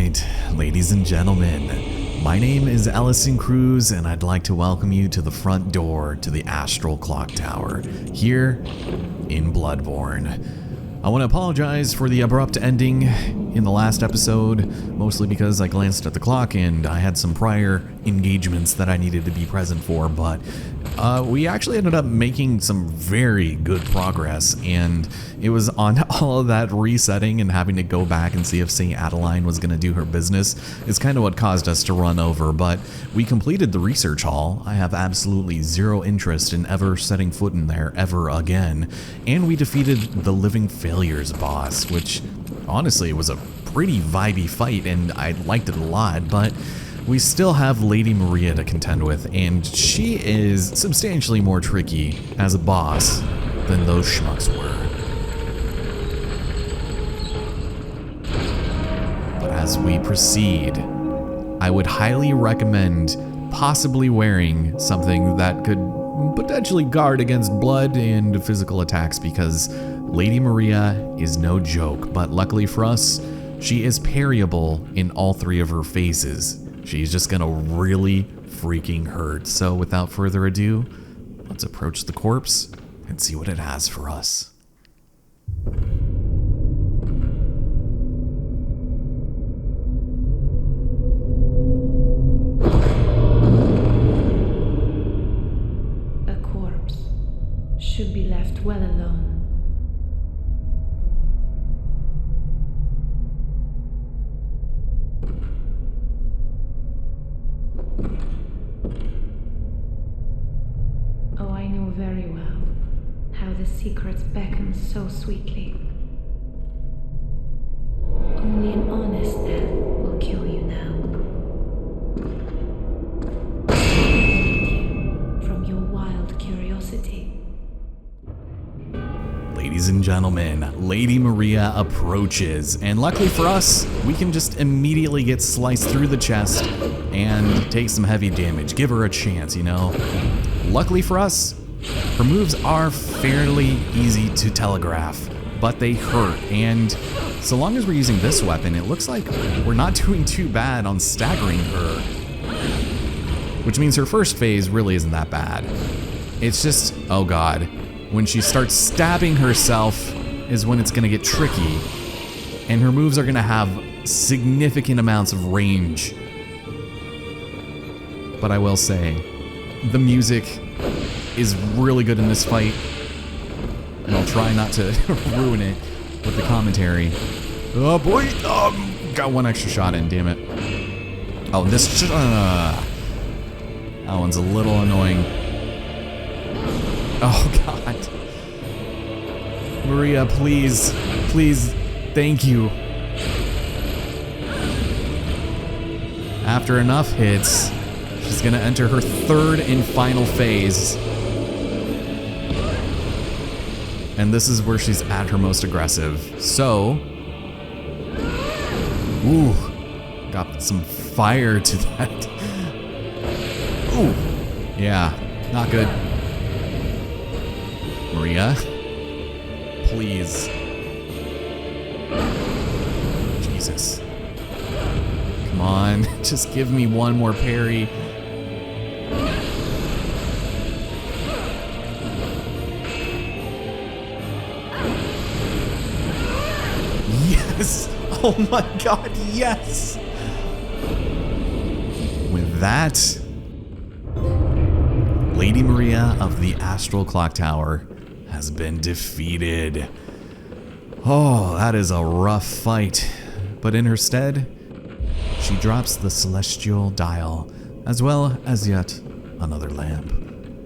Alright, ladies and gentlemen, my name is Ellison Cruz and I'd like to welcome you to the front door to the Astral Clock Tower, here in Bloodborne. I want to apologize for the abrupt ending in the last episode, mostly because I glanced at the clock and I had some prior engagements that I needed to be present for, but we actually ended up making some very good progress, and it was on all of that resetting and having to go back and see if St. Adeline was going to do her business is kind of what caused us to run over, but we completed the research hall. I have absolutely zero interest in ever setting foot in there ever again, and we defeated the Living Failures boss, which honestly was a pretty vibey fight and I liked it a lot, but we still have Lady Maria to contend with, and she is substantially more tricky as a boss than those schmucks were. But as we proceed, I would highly recommend possibly wearing something that could potentially guard against blood and physical attacks, because Lady Maria is no joke, but luckily for us, she is parryable in all three of her phases. She's just gonna really freaking hurt. So without further ado, let's approach the corpse and see what it has for us. A corpse should be left well alone. Oh, I know very well how the secrets beckon so sweetly. Only an honest death will kill you now. From your wild curiosity. Ladies and gentlemen, Lady Maria approaches, and luckily for us, we can just immediately get sliced through the chest and take some heavy damage. Give her a chance, you know? Luckily for us, her moves are fairly easy to telegraph, but they hurt, and so long as we're using this weapon, it looks like we're not doing too bad on staggering her. Which means her first phase really isn't that bad. It's just, oh god, when she starts stabbing herself is when it's gonna get tricky, and her moves are gonna have significant amounts of range. But I will say, the music is really good in this fight, and I'll try not to ruin it with the commentary. Oh boy, got one extra shot in, damn it. Oh, this, that one's a little annoying. Oh god. Maria, please, please, thank you. After enough hits, she's gonna enter her third and final phase. And this is where she's at her most aggressive. So, ooh, got some fire to that. Ooh, yeah, not good. Maria, please. Jesus. Come on, just give me one more parry. Yes! Oh my god, yes! With that, Lady Maria of the Astral Clock Tower has been defeated. Oh, that is a rough fight. But in her stead, she drops the celestial dial, as well as yet another lamp.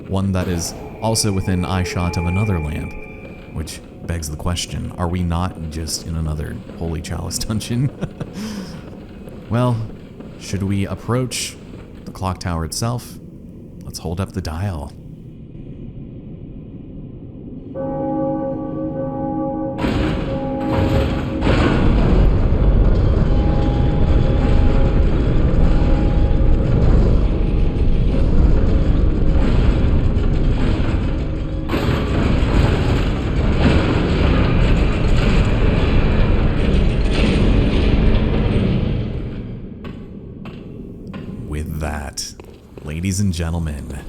One that is also within eyeshot of another lamp, which begs the question, are we not just in another Holy Chalice dungeon? Well, should we approach the clock tower itself? Let's hold up the dial. Ladies and gentlemen,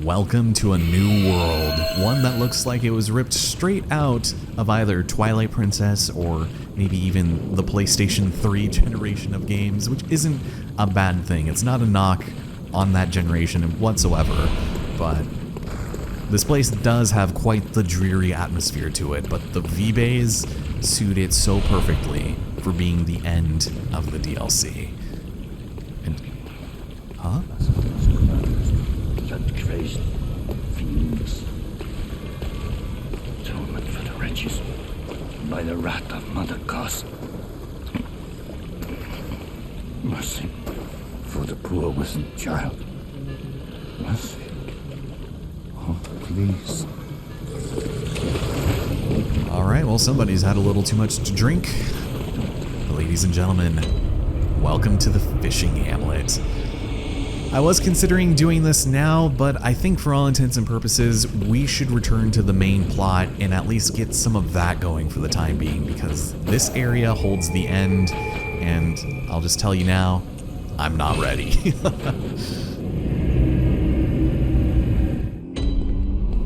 welcome to a new world, one that looks like it was ripped straight out of either Twilight Princess or maybe even the PlayStation 3 generation of games, which isn't a bad thing. It's not a knock on that generation whatsoever, but this place does have quite the dreary atmosphere to it, but the V-Bays suit it so perfectly for being the end of the DLC. And, huh? Blood-crazed fiends. Atonement for the wretches by the wrath of Mother Goss. Mercy for the poor wizened child. Mercy. Oh, please. Alright, well, somebody's had a little too much to drink. Ladies and gentlemen, welcome to the fishing hamlet. I was considering doing this now, but I think for all intents and purposes, we should return to the main plot and at least get some of that going for the time being, because this area holds the end, and I'll just tell you now, I'm not ready.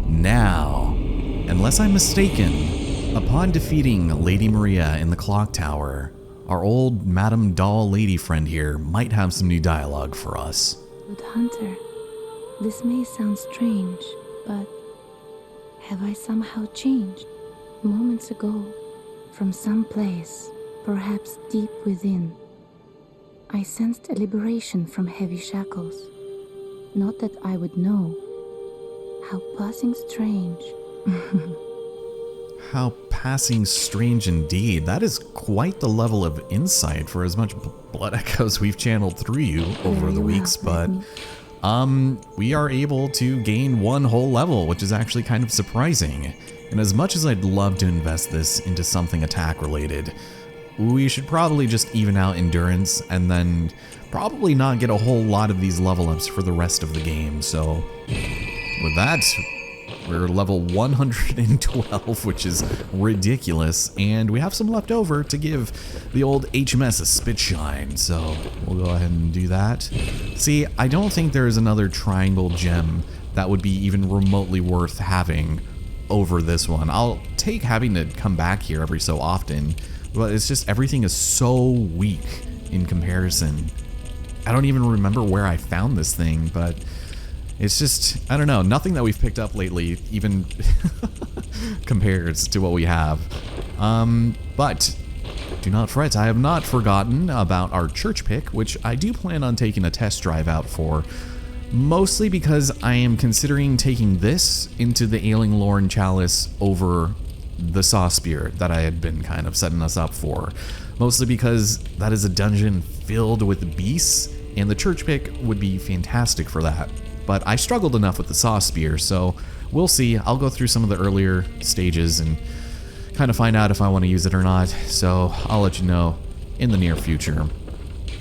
Now, unless I'm mistaken, upon defeating Lady Maria in the clock tower, our old Madame Doll lady friend here might have some new dialogue for us. Good Hunter, this may sound strange, but have I somehow changed? Moments ago, from some place, perhaps deep within, I sensed a liberation from heavy shackles. Not that I would know. How passing strange. How passing strange indeed. That is quite the level of insight for as much blood echoes we've channeled through you over Very the well, weeks, but Brittany. we are able to gain one whole level, which is actually kind of surprising. And as much as I'd love to invest this into something attack related, we should probably just even out endurance and then probably not get a whole lot of these level ups for the rest of the game. So with that, we're level 112, which is ridiculous, and we have some left over to give the old HMS a spit shine, so we'll go ahead and do that. See, I don't think there is another triangle gem that would be even remotely worth having over this one. I'll take having to come back here every so often, but it's just everything is so weak in comparison. I don't even remember where I found this thing, but it's just, I don't know, nothing that we've picked up lately even compares to what we have. But do not fret, I have not forgotten about our church pick, which I do plan on taking a test drive out for, mostly because I am considering taking this into the Ailing Lorn Chalice over the Saw Spear that I had been kind of setting us up for. Mostly because that is a dungeon filled with beasts, and the church pick would be fantastic for that. But I struggled enough with the Saw Spear, so we'll see. I'll go through some of the earlier stages and kind of find out if I want to use it or not, so I'll let you know in the near future.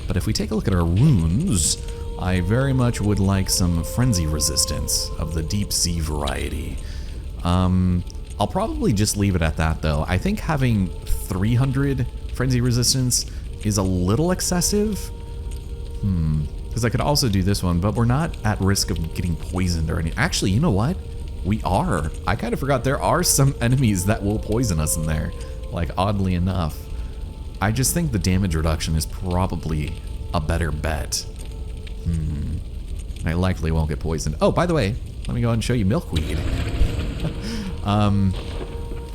But if we take a look at our runes, I very much would like some frenzy resistance of the deep sea variety. I'll probably just leave it at that though. I think having 300 frenzy resistance is a little excessive. Because I could also do this one, but we're not at risk of getting poisoned or anything. Actually, you know what? We are. I kind of forgot there are some enemies that will poison us in there. Like, oddly enough. I just think the damage reduction is probably a better bet. I likely won't get poisoned. Oh, by the way, let me go ahead and show you Milkweed.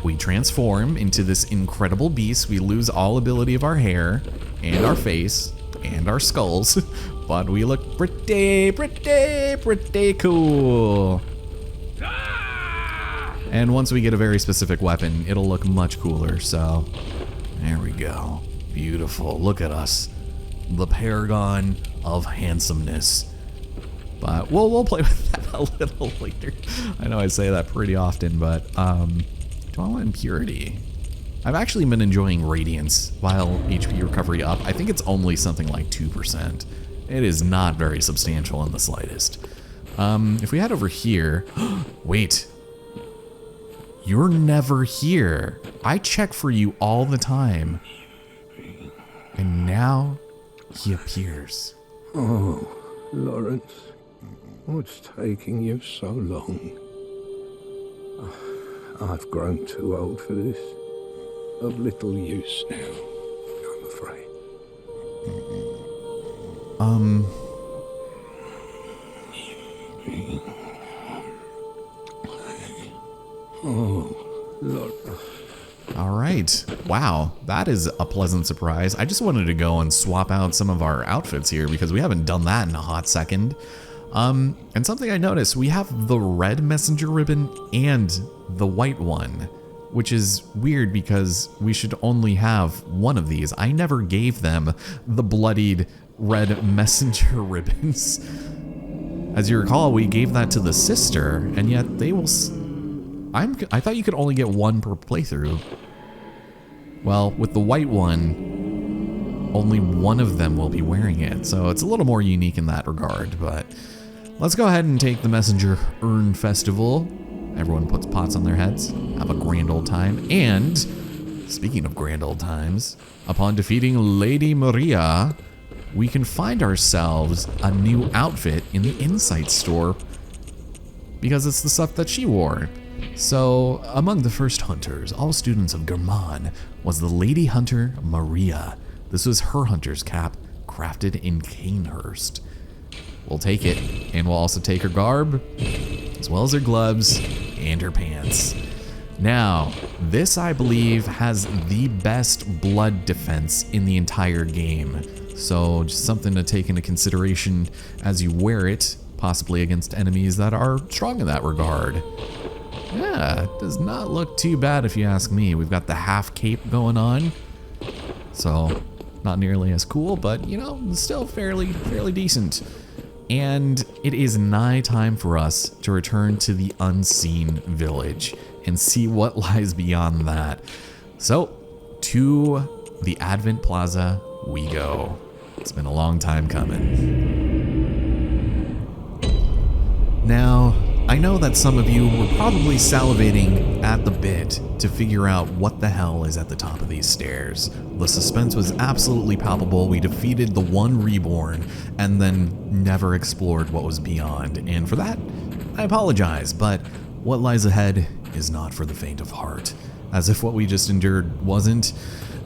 We transform into this incredible beast. We lose all ability of our hair and our face and our skulls, but we look pretty cool. And once we get a very specific weapon, it'll look much cooler, so there we go. Beautiful. Look at us. The paragon of handsomeness. But we'll play with that a little later. I know I say that pretty often, but do I want impurity? I've actually been enjoying Radiance while HP recovery up. I think it's only something like 2%. It is not very substantial in the slightest. If we head over here, wait. You're never here. I check for you all the time. And now he appears. Oh, Lawrence. What's taking you so long? I've grown too old for this. Of little use now, I'm afraid. Oh, Lord. All right. Wow, that is a pleasant surprise. I just wanted to go and swap out some of our outfits here because we haven't done that in a hot second. And something I noticed, we have the red messenger ribbon and the white one, which is weird because we should only have one of these. I never gave them the bloodied red messenger ribbons. As you recall, we gave that to the sister, and yet they will... I thought you could only get one per playthrough. Well, with the white one, only one of them will be wearing it, so it's a little more unique in that regard, but let's go ahead and take the Messenger Urn Festival. Everyone puts pots on their heads, have a grand old time, and speaking of grand old times, upon defeating Lady Maria, we can find ourselves a new outfit in the Insight store because it's the stuff that she wore. So, among the first hunters, all students of German, was the Lady Hunter Maria. This was her hunter's cap, crafted in Canehurst. We'll take it, and we'll also take her garb, as well as her gloves, and her pants. Now, this, I believe, has the best blood defense in the entire game. So, just something to take into consideration as you wear it, possibly against enemies that are strong in that regard. Yeah, it does not look too bad if you ask me. We've got the half cape going on, so not nearly as cool, but you know, still fairly decent. And it is nigh time for us to return to the unseen village and see what lies beyond that. So, to the Advent Plaza we go. It's been a long time coming. Now, I know that some of you were probably salivating at the bit to figure out what the hell is at the top of these stairs. The suspense was absolutely palpable. We defeated the one reborn and then never explored what was beyond. And for that, I apologize, but what lies ahead is not for the faint of heart. As if what we just endured wasn't.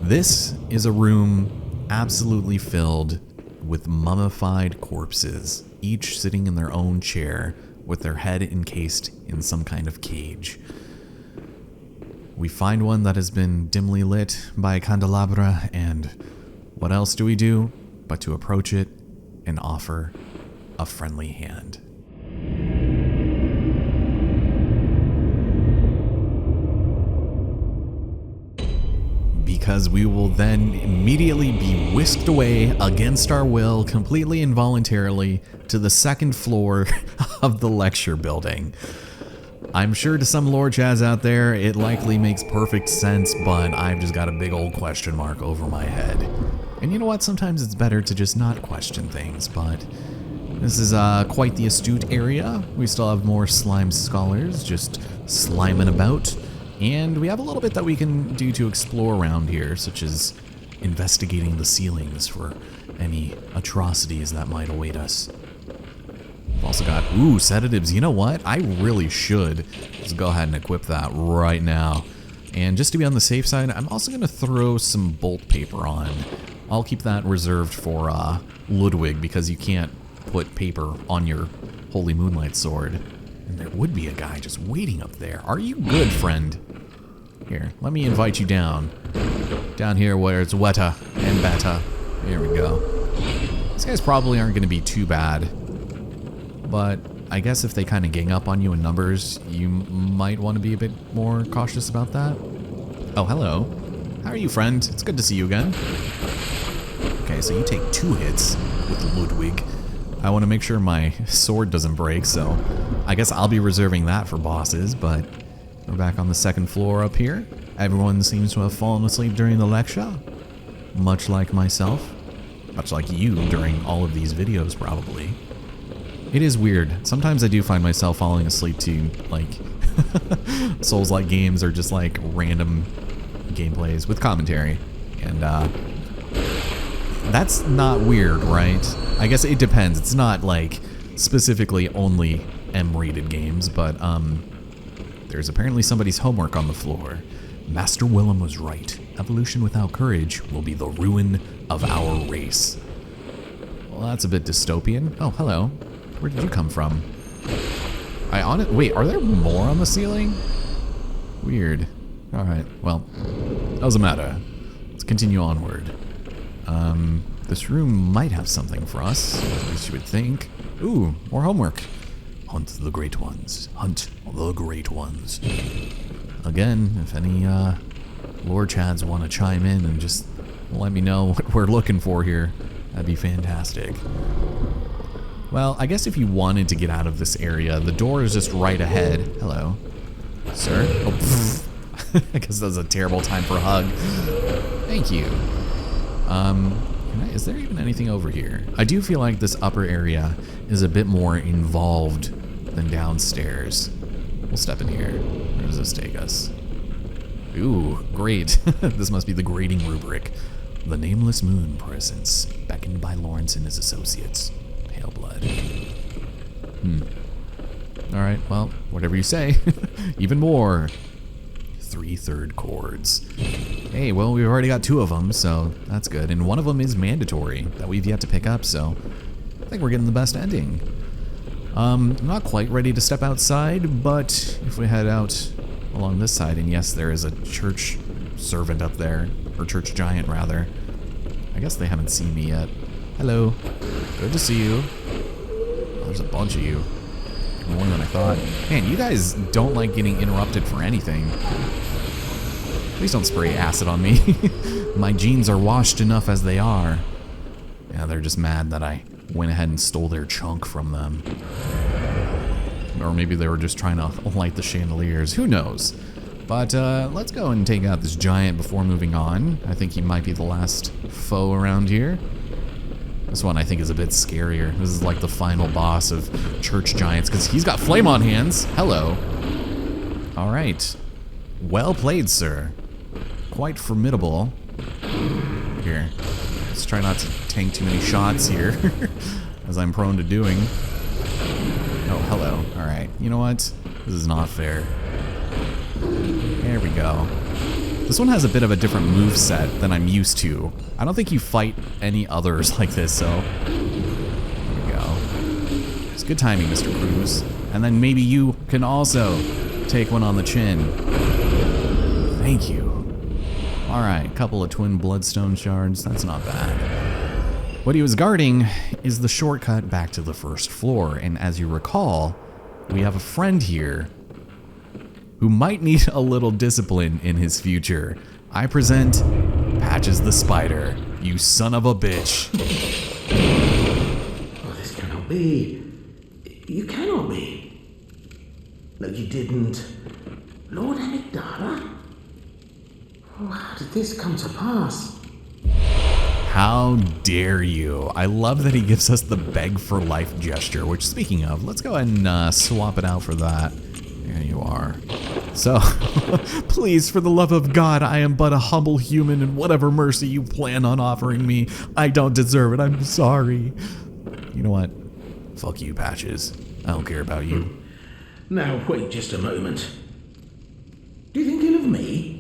This is a room absolutely filled with mummified corpses, each sitting in their own chair, with their head encased in some kind of cage. We find one that has been dimly lit by a candelabra, and what else do we do but to approach it and offer a friendly hand? Because we will then immediately be whisked away against our will, completely involuntarily, to the second floor of the lecture building. I'm sure to some lore chads out there, it likely makes perfect sense, but I've just got a big old question mark over my head. And you know what? Sometimes it's better to just not question things, but this is quite the astute area. We still have more slime scholars just sliming about. And we have a little bit that we can do to explore around here, such as investigating the ceilings for any atrocities that might await us. We've also got, sedatives. You know what? I really should just go ahead and equip that right now. And just to be on the safe side, I'm also going to throw some bolt paper on. I'll keep that reserved for Ludwig, because you can't put paper on your Holy Moonlight sword. And there would be a guy just waiting up there. Are you good, friend? Here, let me invite you down. Down here where it's wetter and better. Here we go. These guys probably aren't going to be too bad. But I guess if they kind of gang up on you in numbers, you might want to be a bit more cautious about that. Oh, hello. How are you, friend? It's good to see you again. Okay, so you take 2 hits with Ludwig. I want to make sure my sword doesn't break, so I guess I'll be reserving that for bosses, but we're back on the second floor up here. Everyone seems to have fallen asleep during the lecture, much like myself, much like you during all of these videos probably. It is weird. Sometimes I do find myself falling asleep to, like, Souls-like games or just, like, random gameplays with commentary. And, that's not weird, right? I guess it depends. It's not, like, specifically only M-rated games, but there's apparently somebody's homework on the floor. Master Willem was right. Evolution without courage will be the ruin of our race. Well, that's a bit dystopian. Oh, hello. Where did you come from? Wait, are there more on the ceiling? Weird. Alright, well, doesn't matter. Let's continue onward. This room might have something for us, at least you would think. Ooh, more homework. Hunt the great ones. Hunt the great ones. Again, if any lore chads want to chime in and just let me know what we're looking for here, that'd be fantastic. Well, I guess if you wanted to get out of this area, the door is just right ahead. Hello. Sir? Oh, I guess that's a terrible time for a hug. Thank you. Is there even anything over here? I do feel like this upper area is a bit more involved than downstairs. We'll step in here. Where does this take us? Ooh, great. This must be the grading rubric. The Nameless Moon Presence, beckoned by Lawrence and his associates. Pale blood. Alright, well, whatever you say. Even more. 3/3 chords. Hey, well, we've already got 2 of them, so that's good. And one of them is mandatory that we've yet to pick up, so I think we're getting the best ending. I'm not quite ready to step outside, but if we head out along this side, and yes, there is a church servant up there, or church giant rather. I guess they haven't seen me yet. Hello. Good to see you. Oh, there's a bunch of you. More than I thought. Man, you guys don't like getting interrupted for anything. Please don't spray acid on me. My jeans are washed enough as they are. Yeah, they're just mad that I went ahead and stole their chunk from them. Or maybe they were just trying to light the chandeliers. Who knows? But let's go and take out this giant before moving on. I think he might be the last foe around here. This one I think is a bit scarier. This is like the final boss of church giants because he's got flame on hands. Hello. All right. Well played, sir. Quite formidable. Here. Let's try not to tank too many shots here, as I'm prone to doing. Oh, hello. All right. You know what? This is not fair. There we go. This one has a bit of a different moveset than I'm used to. I don't think you fight any others like this, so there we go. It's good timing, Mr. Cruz. And then maybe you can also take one on the chin. Thank you. Alright, couple of twin bloodstone shards. That's not bad. What he was guarding is the shortcut back to the first floor, and as you recall, we have a friend here who might need a little discipline in his future. I present Patches the Spider, you son of a bitch. Oh, this cannot be. You cannot be. No, you didn't. Lord Amygdala? Oh, how did this come to pass? How dare you? I love that he gives us the beg for life gesture, which, speaking of, let's go ahead and swap it out for that. There you are. So, please, for the love of God, I am but a humble human, and whatever mercy you plan on offering me, I don't deserve it. I'm sorry. You know what? Fuck you, Patches. I don't care about you. Now, wait just a moment. Do you think ill of me?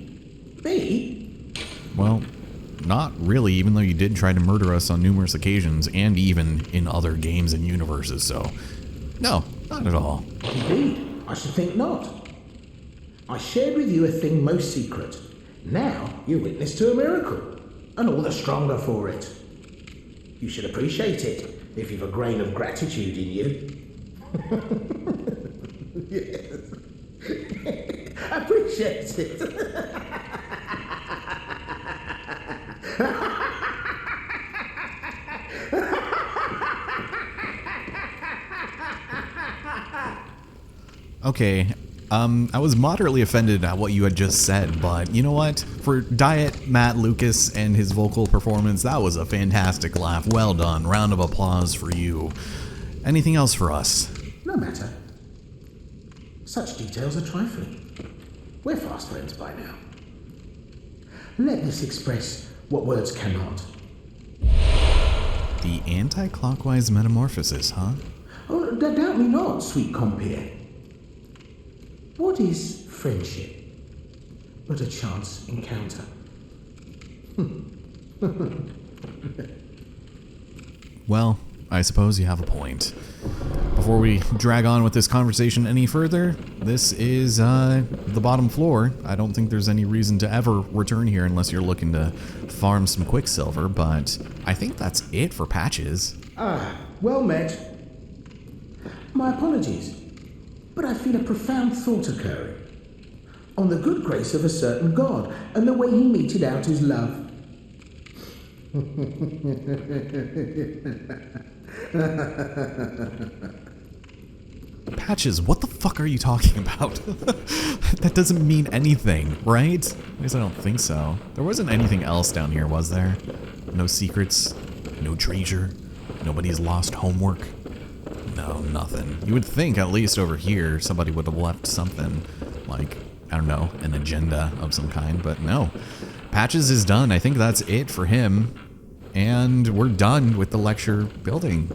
Me? Well, not really, even though you did try to murder us on numerous occasions, and even in other games and universes, so... No, not at all. Indeed, I should think not. I shared with you a thing most secret. Now you're witness to a miracle, and all the stronger for it. You should appreciate it, if you've a grain of gratitude in you. Yes. Appreciate it. Okay, I was moderately offended at what you had just said, but you know what? For Diet Matt Lucas and his vocal performance, that was a fantastic laugh. Well done. Round of applause for you. Anything else for us? No matter. Such details are trifling. We're fast friends by now. Let this express what words cannot. The anti-clockwise metamorphosis, huh? Oh, doubt me not, sweet compeer. What is friendship but a chance encounter? Well, I suppose you have a point. Before we drag on with this conversation any further, this is the bottom floor. I don't think there's any reason to ever return here unless you're looking to farm some quicksilver, but I think that's it for patches. Ah, well met. My apologies, but I feel a profound thought occurring on the good grace of a certain god and the way he meted out his love. Patches, what the fuck are you talking about? That doesn't mean anything, right? At least I don't think so. There wasn't anything else down here, was there? No secrets? No treasure? Nobody's lost homework? No, nothing. You would think at least over here somebody would have left something like, I don't know, an agenda of some kind, but no. Patches is done. I think that's it for him. And we're done with the lecture building.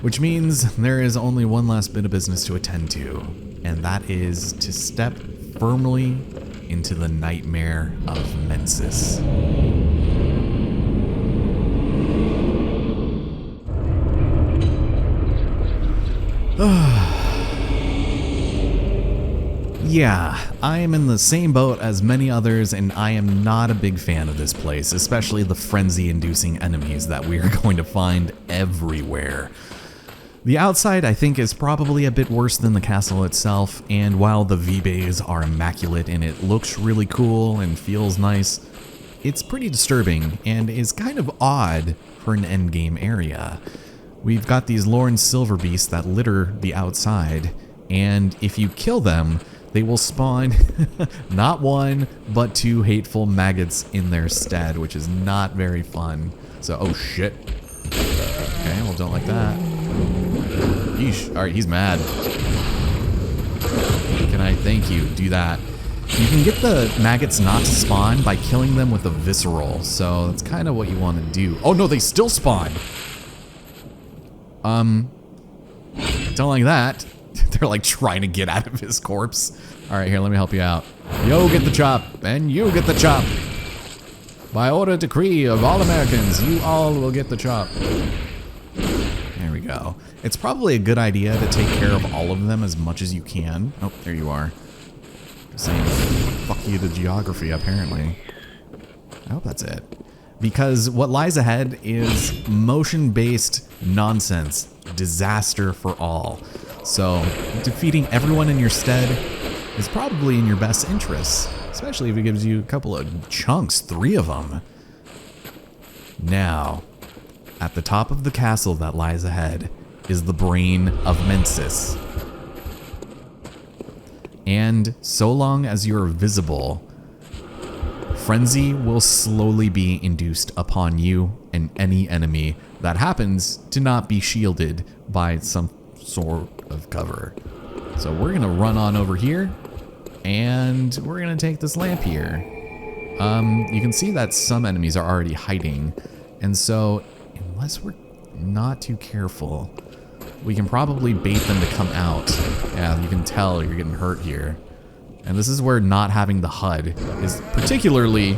Which means there is only one last bit of business to attend to, and that is to step firmly into the nightmare of Mensis. Yeah, I am in the same boat as many others, and I am not a big fan of this place, especially the frenzy-inducing enemies that we are going to find everywhere. The outside, I think, is probably a bit worse than the castle itself, and while the V-Bays are immaculate and it looks really cool and feels nice, it's pretty disturbing and is kind of odd for an endgame area. We've got these Lorne silver beasts that litter the outside, and if you kill them, they will spawn not one, but two hateful maggots in their stead, which is not very fun. So, oh shit. Okay, well, don't like that. Yeesh. Alright, he's mad. Can I, thank you, do that. You can get the maggots not to spawn by killing them with a visceral, so that's kind of what you want to do. Oh no, they still spawn! Don't like that. They're like trying to get out of his corpse. Alright, here, let me help you out. Yo, get the chop, and you get the chop. By order decree of all Americans, you all will get the chop. There we go. It's probably a good idea to take care of all of them as much as you can. Oh, there you are. Just saying, fuck you to geography, apparently. I hope that's it. Because what lies ahead is motion-based nonsense. Disaster for all. So, defeating everyone in your stead is probably in your best interests. Especially if it gives you a couple of chunks, 3 of them. Now, at the top of the castle that lies ahead is the brain of Mensis. And so long as you're visible, frenzy will slowly be induced upon you and any enemy that happens to not be shielded by some sort of cover. So we're gonna run on over here, and we're gonna take this lamp here. You can see that some enemies are already hiding, and so unless we're not too careful, we can probably bait them to come out. Yeah, you can tell you're getting hurt here. And this is where not having the HUD is particularly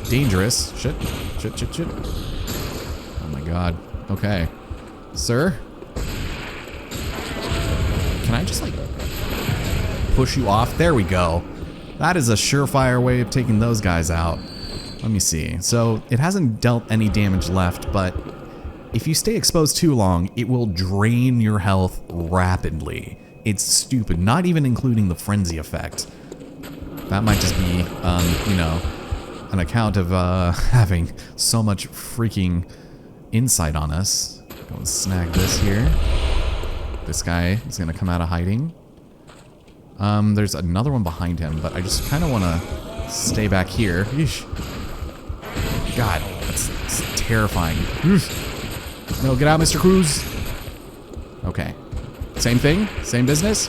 dangerous. Shit, shit, shit, shit. Oh my god. Okay. Sir? Can I just, like, push you off? There we go. That is a surefire way of taking those guys out. Let me see. So, it hasn't dealt any damage left, but if you stay exposed too long, it will drain your health rapidly. It's stupid, not even including the frenzy effect. That might just be, you know, an account of having so much freaking insight on us. Go and snag this here. This guy is gonna come out of hiding. There's another one behind him, but I just kind of want to stay back here. Eesh. God, that's terrifying. Oof. No, get out, Mr. Cruz. Okay. Same thing? Same business?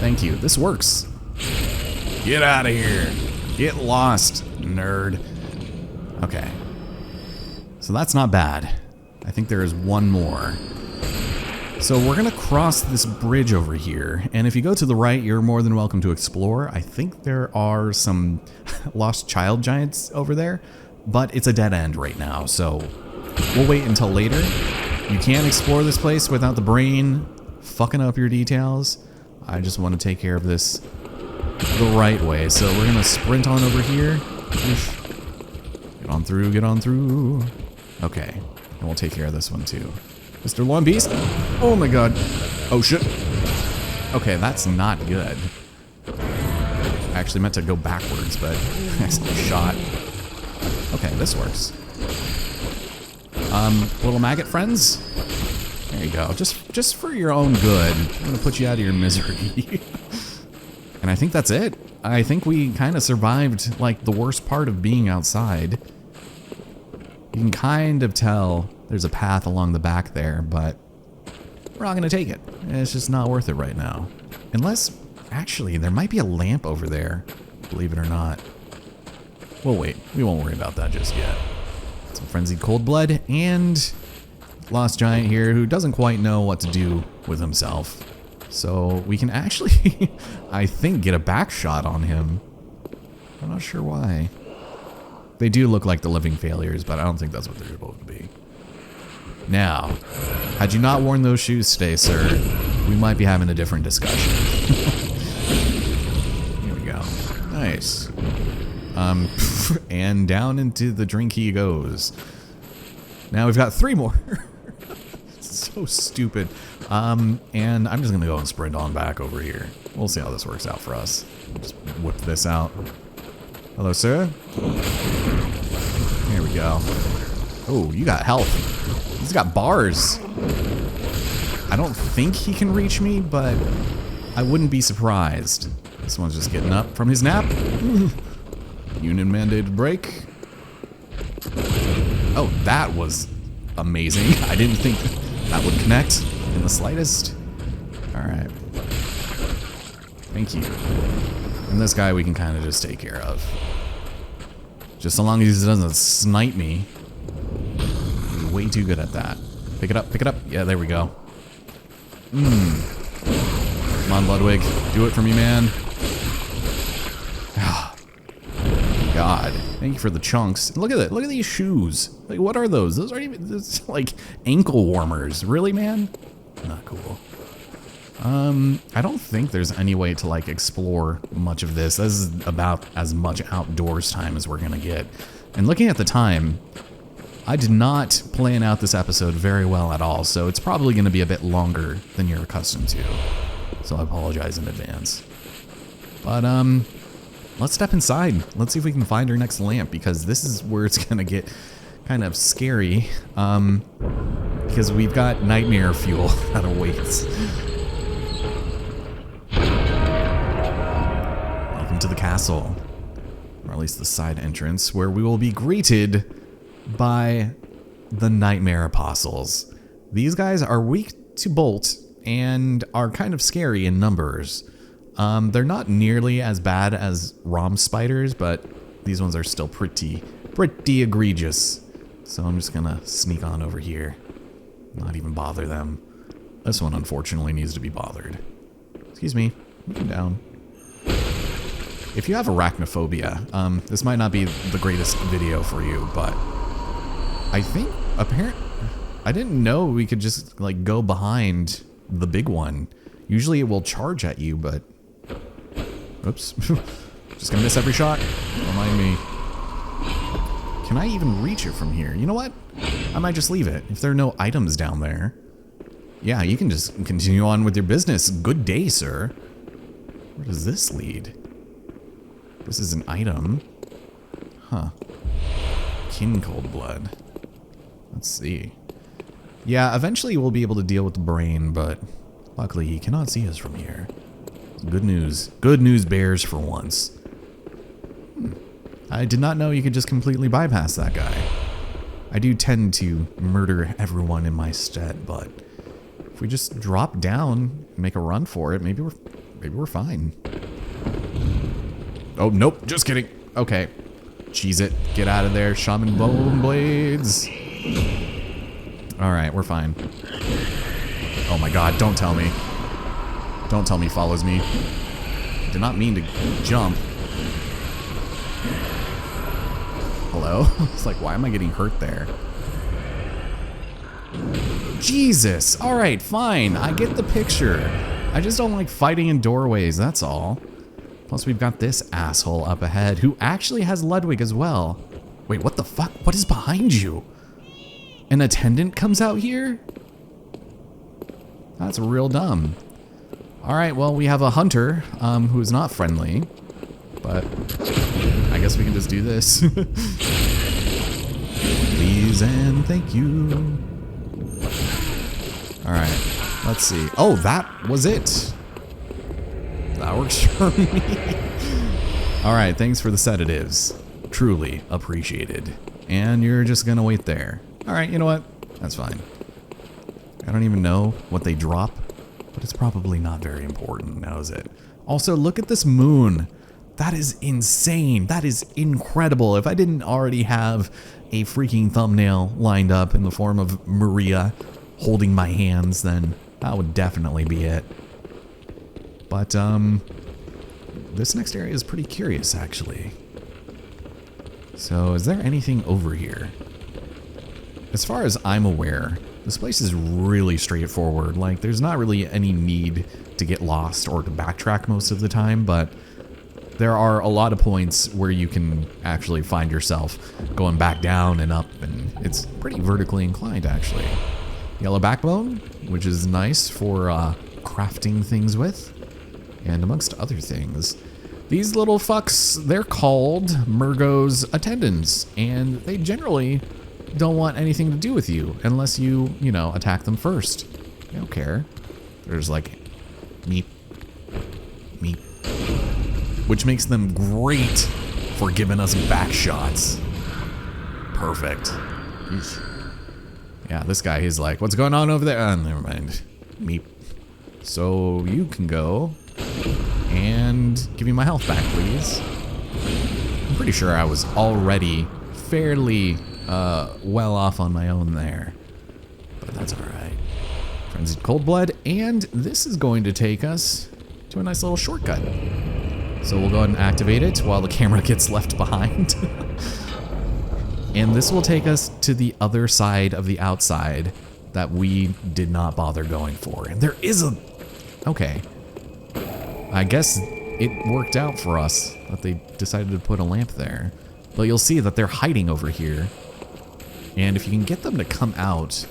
Thank you. This works. Get out of here. Get lost, nerd. Okay. So that's not bad. I think there is one more. So we're gonna cross this bridge over here, and if you go to the right, you're more than welcome to explore. I think there are some lost child giants over there, but it's a dead end right now, so we'll wait until later. You can't explore this place without the brain fucking up your details. I just want to take care of this the right way, so we're gonna sprint on over here. Get on through, get on through. Okay, and we'll take care of this one too. Mr. Lawn Beast? Oh my god. Oh shit. Okay, that's not good. I actually meant to go backwards, but I accidentally shot. Okay, this works. Little maggot friends? There you go. Just for your own good. I'm gonna put you out of your misery. And I think that's it. I think we kind of survived, like, the worst part of being outside. You can kind of tell there's a path along the back there, but we're not going to take it. It's just not worth it right now. Unless, actually, there might be a lamp over there, believe it or not. We'll wait. We won't worry about that just yet. Some frenzied cold blood and lost giant here who doesn't quite know what to do with himself. So we can actually, I think, get a back shot on him. I'm not sure why. They do look like the living failures, but I don't think that's what they're supposed to be. Now, had you not worn those shoes today, sir, we might be having a different discussion. Here we go. Nice. And down into the drink he goes. Now we've got 3 more. So stupid. And I'm just gonna go and sprint on back over here. We'll see how this works out for us. Just whip this out. Hello, sir. Here we go. Oh, you got health. He's got bars. I don't think he can reach me, but I wouldn't be surprised. This one's just getting up from his nap. Union mandated break. Oh, that was amazing. I didn't think that would connect in the slightest. Alright. Thank you. And this guy we can kind of just take care of. Just so long as he doesn't snipe me. He's way too good at that. Pick it up, pick it up. Yeah, there we go. Come on, Ludwig. Do it for me, man. God. Thank you for the chunks. Look at it. Look at these shoes. Like, what are those? Those aren't even, this like ankle warmers. Really, man? Not cool. I don't think there's any way to like explore much of this. This is about as much outdoors time as we're gonna get. And looking at the time, I did not plan out this episode very well at all, so it's probably gonna be a bit longer than you're accustomed to. So I apologize in advance. But let's step inside. Let's see if we can find our next lamp, because this is where it's gonna get kind of scary. Because we've got nightmare fuel that awaits. Welcome to the castle, or at least the side entrance, where we will be greeted by the Nightmare Apostles. These guys are weak to bolt and are kind of scary in numbers. They're not nearly as bad as Rom spiders, but these ones are still pretty egregious. So I'm just gonna sneak on over here, not even bother them. This one unfortunately needs to be bothered. Excuse me, move down. If you have arachnophobia, this might not be the greatest video for you, but I think I didn't know we could just like go behind the big one. Usually it will charge at you, but oops. Just gonna miss every shot. Don't mind me. Can I even reach it from here? You know what? I might just leave it. If there are no items down there. Yeah, you can just continue on with your business. Good day, sir. Where does this lead? This is an item. Huh. Kin cold blood. Let's see. Yeah, eventually we'll be able to deal with the brain, but luckily he cannot see us from here. Good news. Good news bears for once. I did not know you could just completely bypass that guy. I do tend to murder everyone in my stead, but if we just drop down and make a run for it, maybe we're fine. Oh, nope, just kidding. Okay. Cheese it. Get out of there, Shaman Bone Blades. Alright, we're fine. Oh my god, don't tell me. Don't tell me he follows me. I did not mean to jump. Hello? It's like, why am I getting hurt there? Jesus! Alright, fine. I get the picture. I just don't like fighting in doorways, that's all. Plus we've got this asshole up ahead who actually has Ludwig as well. Wait, what the fuck? What is behind you? An attendant comes out here? That's real dumb. Alright, well, we have a hunter who's not friendly. But I guess we can just do this. Please and thank you. Alright, let's see. Oh, that was it. That works for me. Alright, thanks for the sedatives. Truly appreciated. And you're just gonna wait there. Alright, you know what? That's fine. I don't even know what they drop, but it's probably not very important, now is it? Also, look at this moon. That is insane. That is incredible. If I didn't already have a freaking thumbnail lined up in the form of Maria holding my hands, then that would definitely be it. But, this next area is pretty curious, actually. So, is there anything over here? As far as I'm aware, this place is really straightforward. Like, there's not really any need to get lost or to backtrack most of the time, but there are a lot of points where you can actually find yourself going back down and up, and it's pretty vertically inclined, actually. Yellow backbone, which is nice for crafting things with, and amongst other things. These little fucks, they're called Murgo's attendants, and they generally don't want anything to do with you unless you know, attack them first. They don't care. There's like meep, meep, which makes them great for giving us back shots. Perfect. Eesh. Yeah, this guy, he's like, what's going on over there? Oh, never mind. Meep. So you can go and give me my health back, please. I'm pretty sure I was already fairly well off on my own there, but that's all right. Frenzied Cold Blood, and this is going to take us to a nice little shortcut. So we'll go ahead and activate it while the camera gets left behind. And this will take us to the other side of the outside that we did not bother going for. And there is a... Okay. I guess it worked out for us that they decided to put a lamp there. But you'll see that they're hiding over here. And if you can get them to come out,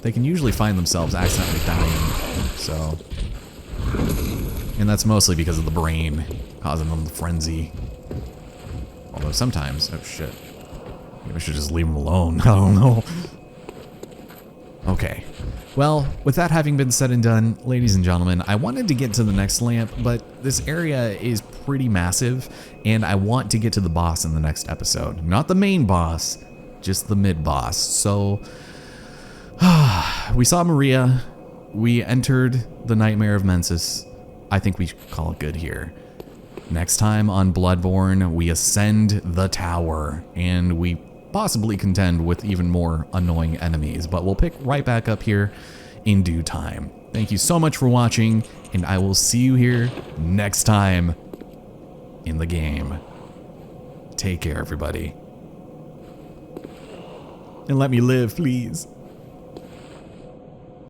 they can usually find themselves accidentally dying. So... And that's mostly because of the brain causing them the frenzy. Although sometimes... Oh shit. Maybe I should just leave them alone. I don't know. Okay. Well, with that having been said and done, ladies and gentlemen, I wanted to get to the next lamp, but this area is pretty massive, and I want to get to the boss in the next episode. Not the main boss, just the mid-boss. So, we saw Maria. We entered the Nightmare of Mensis. I think we should call it good here. Next time on Bloodborne, we ascend the tower, and we possibly contend with even more annoying enemies, but we'll pick right back up here in due time. Thank you so much for watching, and I will see you here next time in the game. Take care, everybody. And let me live, please.